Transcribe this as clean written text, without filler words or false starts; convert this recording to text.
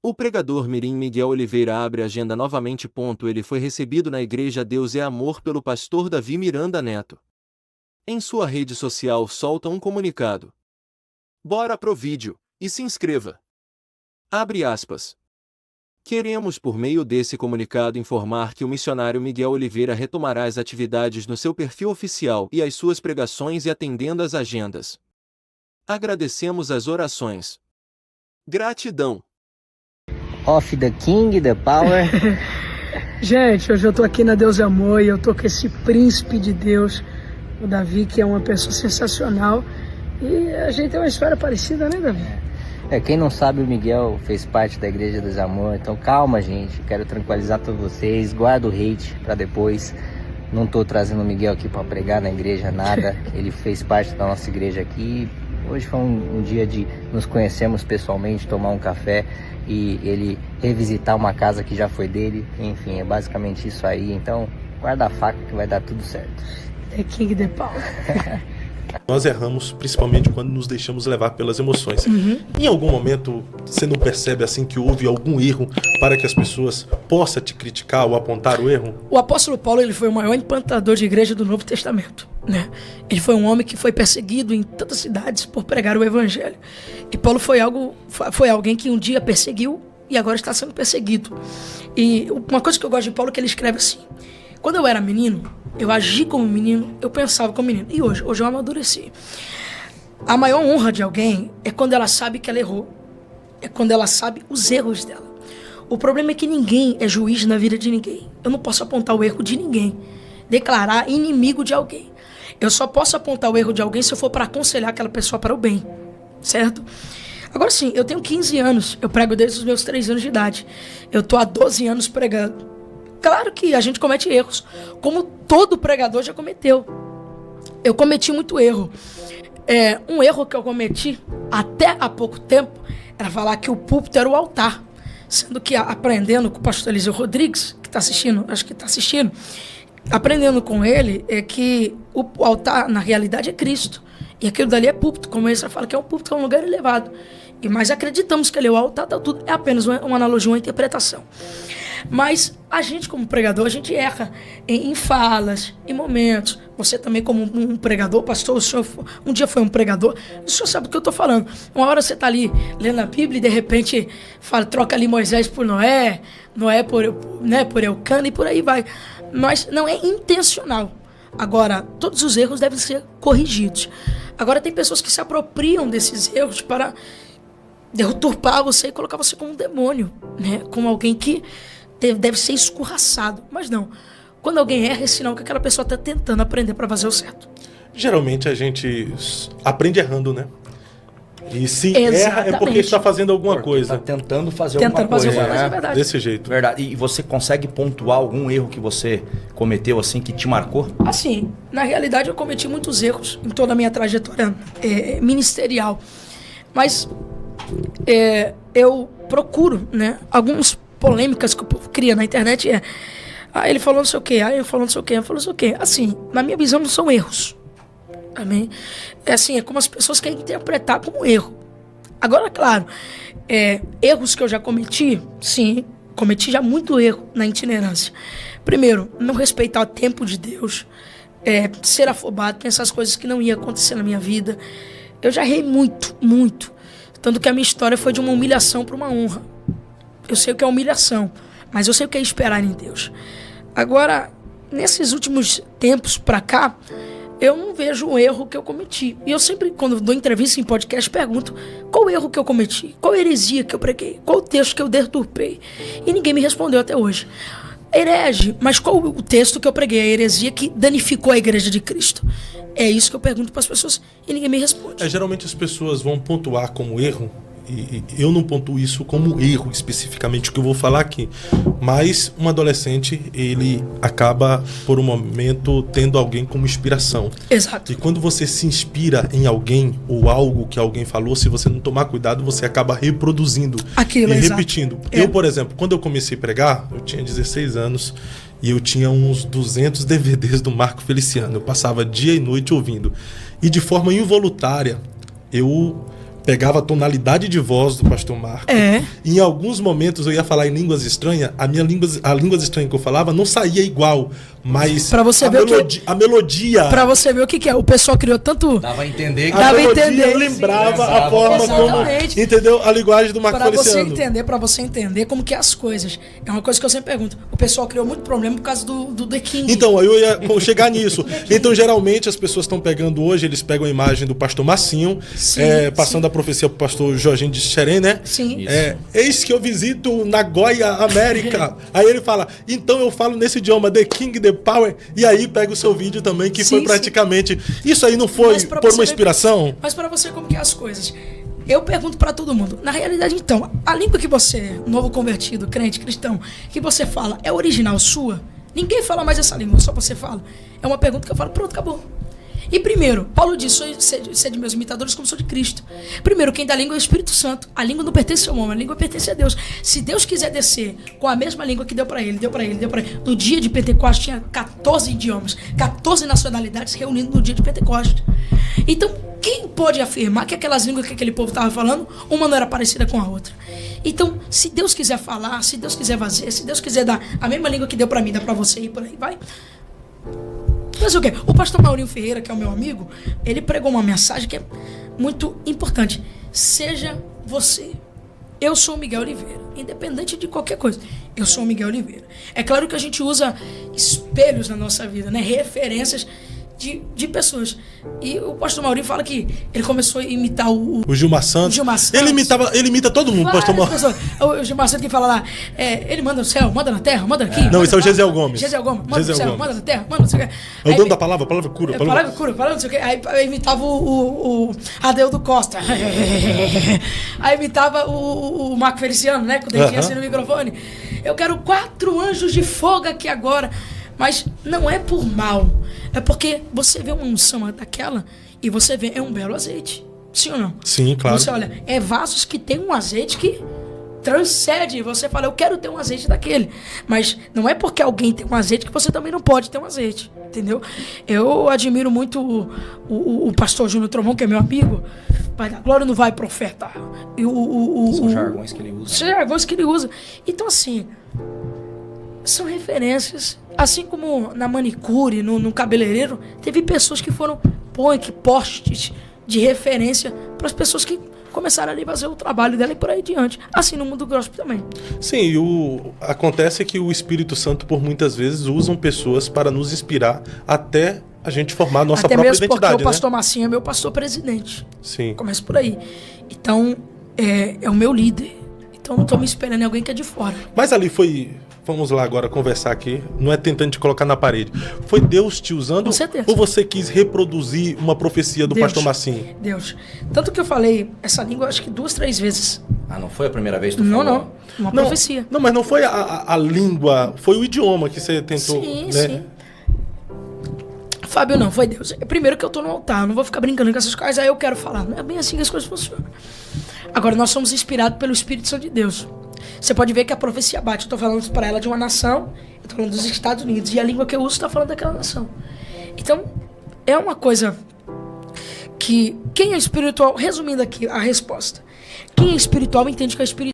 O pregador mirim Miguel Oliveira abre a agenda novamente. Ele foi recebido na Igreja Deus é Amor pelo pastor Davi Miranda Neto. Em sua rede social solta um comunicado. Bora pro vídeo, e se inscreva. Abre aspas. Queremos por meio desse comunicado informar que o missionário Miguel Oliveira retomará as atividades no seu perfil oficial e as suas pregações e atendendo às agendas. Agradecemos as orações. Gratidão. Off the King, the Power. Gente, hoje eu tô aqui na Deus é Amor e eu tô com esse príncipe de Deus, o Davi, que é uma pessoa sensacional. E a gente tem uma história parecida, né, Davi? Quem não sabe, o Miguel fez parte da Igreja Deus é Amor, então calma, gente. Quero tranquilizar todos vocês, guarda o hate pra depois. Não tô trazendo o Miguel aqui pra pregar na igreja, nada. Ele fez parte da nossa igreja aqui. Hoje foi um dia de nos conhecermos pessoalmente, tomar um café e ele revisitar uma casa que já foi dele. Enfim, é basicamente isso aí. Então, guarda a faca que vai dar tudo certo. The King, the Power. Nós erramos principalmente quando nos deixamos levar pelas emoções. Em algum momento, você não percebe assim que houve algum erro para que as pessoas possam te criticar ou apontar o erro? O apóstolo Paulo, ele foi o maior implantador de igreja do Novo Testamento, né? Ele foi um homem que foi perseguido em tantas cidades por pregar o evangelho. E Paulo foi alguém que um dia perseguiu e agora está sendo perseguido. E uma coisa que eu gosto de Paulo é que ele escreve assim: quando eu era menino, eu agi como menino, eu pensava como menino. E hoje eu amadureci. A maior honra de alguém é quando ela sabe que ela errou. É quando ela sabe os erros dela. O problema é que ninguém é juiz na vida de ninguém. Eu não posso apontar o erro de ninguém, declarar inimigo de alguém. Eu só posso apontar o erro de alguém se eu for para aconselhar aquela pessoa para o bem, certo? Agora sim, eu tenho 15 anos, eu prego desde os meus 3 anos de idade. Eu tô há 12 anos pregando. Claro que a gente comete erros, como todo pregador já cometeu. Eu cometi muito erro. Um erro que eu cometi até há pouco tempo era falar que o púlpito era o altar. Sendo que aprendendo com o pastor Eliseu Rodrigues, que está assistindo, acho que está assistindo, aprendendo com ele é que o altar, na realidade, é Cristo. E aquilo dali é púlpito, como ele fala que é um púlpito, é um lugar elevado. Mas acreditamos que ele é o altar, tá tudo, é apenas uma analogia, uma interpretação. Mas a gente, como pregador, a gente erra em falas, em momentos. Você também, como um pregador, pastor, o senhor um dia foi um pregador, o senhor sabe do que eu estou falando. Uma hora você está ali lendo a Bíblia e de repente troca ali Moisés por Noé, Noé por Eucana e por aí vai. Mas não é intencional. Agora, todos os erros devem ser corrigidos. Agora, tem pessoas que se apropriam desses erros para deturpar você e colocar você como um demônio, né? Como alguém que deve ser escorraçado. Mas não. Quando alguém erra, é sinal que aquela pessoa está tentando aprender para fazer o certo. Geralmente a gente aprende errando, né? E se Exatamente. erra é porque está fazendo alguma coisa. Está tentando fazer alguma coisa, é verdade. Desse jeito. Verdade. E você consegue pontuar algum erro que você cometeu assim que te marcou? Assim, na realidade eu cometi muitos erros em toda a minha trajetória ministerial. Mas eu procuro, né, algumas polêmicas que o povo cria na internet ele falou não sei o quê, ele falou não sei o quê, ele falou não sei o quê. Assim, na minha visão não são erros. Amém? É como as pessoas querem interpretar como erro. Agora, claro, erros que eu já cometi, sim, cometi já muito erro na itinerância. Primeiro, não respeitar o tempo de Deus, ser afobado, pensar as coisas que não iam acontecer na minha vida. Eu já errei muito, muito. Tanto que a minha história foi de uma humilhação para uma honra. Eu sei o que é humilhação, mas eu sei o que é esperar em Deus. Agora, nesses últimos tempos para cá, eu não vejo o erro que eu cometi. E eu sempre, quando dou entrevista em podcast, pergunto qual o erro que eu cometi, qual heresia que eu preguei, qual o texto que eu deturpei. E ninguém me respondeu até hoje. Herege, mas qual o texto que eu preguei, a heresia que danificou a igreja de Cristo? É isso que eu pergunto para as pessoas e ninguém me responde. Geralmente as pessoas vão pontuar como erro, e eu não pontuo isso como erro especificamente o que eu vou falar aqui, mas um adolescente, ele acaba por um momento tendo alguém como inspiração. Exato. E quando você se inspira em alguém ou algo que alguém falou, se você não tomar cuidado, você acaba reproduzindo aquilo, e exato. repetindo. Eu, por exemplo, quando eu comecei a pregar, eu tinha 16 anos e eu tinha uns 200 DVDs do Marco Feliciano. Eu passava dia e noite ouvindo. E de forma involuntária, eu pegava a tonalidade de voz do pastor Marco. Em alguns momentos eu ia falar em línguas estranhas, a línguas estranhas que eu falava não saía igual, mas pra você ver a melodia... Pra você ver o que é. O pessoal criou tanto... Dava a entender que... A melodia lembrava a forma como... Entendeu? A linguagem do Marco Feliciano. Pra você entender como que é as coisas. É uma coisa que eu sempre pergunto. O pessoal criou muito problema por causa do The King. Então, eu ia chegar nisso. Então, geralmente, as pessoas estão pegando hoje, eles pegam a imagem do pastor Massinho, passando a profecia pro pastor Jorginho de Xerém, né? Sim. Eis que eu visito Nagoya, América. Aí ele fala, então eu falo nesse idioma, The King, The Power. E aí pega o seu vídeo também, que foi praticamente... Isso aí não foi por uma inspiração? Mas pra você, como que é as coisas? Eu pergunto pra todo mundo. Na realidade, então, a língua que você, novo convertido, crente, cristão, que você fala, é original sua? Ninguém fala mais essa língua, só você fala. É uma pergunta que eu falo, pronto, acabou. E primeiro, Paulo diz, sede meus imitadores como sou de Cristo. Primeiro, quem dá a língua é o Espírito Santo. A língua não pertence ao homem, a língua pertence a Deus. Se Deus quiser descer com a mesma língua que deu pra ele. No dia de Pentecostes tinha 14 idiomas, 14 nacionalidades reunidas no dia de Pentecostes. Então, quem pode afirmar que aquelas línguas que aquele povo estava falando, uma não era parecida com a outra? Então, se Deus quiser falar, se Deus quiser fazer, se Deus quiser dar a mesma língua que deu pra mim, dá pra você e por aí vai. Mas o quê? O pastor Maurinho Ferreira, que é o meu amigo, ele pregou uma mensagem que é muito importante. Seja você. Eu sou o Miguel Oliveira, independente de qualquer coisa. Eu sou o Miguel Oliveira. É claro que a gente usa espelhos na nossa vida, né? Referências de pessoas. E o pastor Maurinho fala que ele começou a imitar o Gilmar Santos. Ele imita todo mundo, pastor Maurinho. O Gilmar Santos que fala lá, ele manda no céu, manda na terra, manda aqui. Não, esse é o Gesiel Gomes. Gesiel Gomes, manda no céu, manda na terra, manda não sei o quê. É o dono da palavra, a palavra cura. Palavra cura, palavra não sei o quê. Aí imitava o Adeudo Costa. Aí imitava o Marco Feliciano, né? Com o dedinho assim no microfone. Eu quero 4 anjos de fogo aqui agora. Mas não é por mal. É porque você vê uma unção daquela e você vê, é um belo azeite. Sim ou não? Sim, claro. Você olha, é vasos que tem um azeite que transcende. Você fala, eu quero ter um azeite daquele. Mas não é porque alguém tem um azeite que você também não pode ter um azeite. Entendeu? Eu admiro muito o pastor Júnior Trovão, que é meu amigo. Pai da glória não vai profeta. São jargões que ele usa. São jargões que ele usa. Então, assim, são referências. Assim como na manicure, no cabeleireiro, teve pessoas que foram postes de referência para as pessoas que começaram ali a fazer o trabalho dela e por aí diante. Assim no mundo gospel também. Sim, acontece que o Espírito Santo, por muitas vezes, usam pessoas para nos inspirar até a gente formar a nossa própria identidade. Até mesmo porque o pastor Massinho é meu pastor presidente. Sim. Começa por aí. Então, é o meu líder. Então, não estou me esperando em alguém que é de fora. Mas ali foi... Vamos lá agora conversar aqui. Não é tentando te colocar na parede. Foi Deus te usando? Com certeza. Ou você quis reproduzir uma profecia do pastor Massinho? Deus. Tanto que eu falei essa língua acho que 2, 3 vezes. Ah, não foi a primeira vez que tu falou? Não. Uma profecia. Não, mas não foi a língua. Foi o idioma que você tentou. Sim, né? sim. Fábio, não. Foi Deus. Primeiro que eu tô no altar. Não vou ficar brincando com essas coisas. Aí eu quero falar. Não é bem assim que as coisas funcionam. Agora, nós somos inspirados pelo Espírito Santo de Deus. Você pode ver que a profecia bate. Eu tô falando para ela de uma nação, eu tô falando dos Estados Unidos, e a língua que eu uso está falando daquela nação. Então, é uma coisa que quem é espiritual, resumindo aqui a resposta, quem é espiritual entende que é espiritual.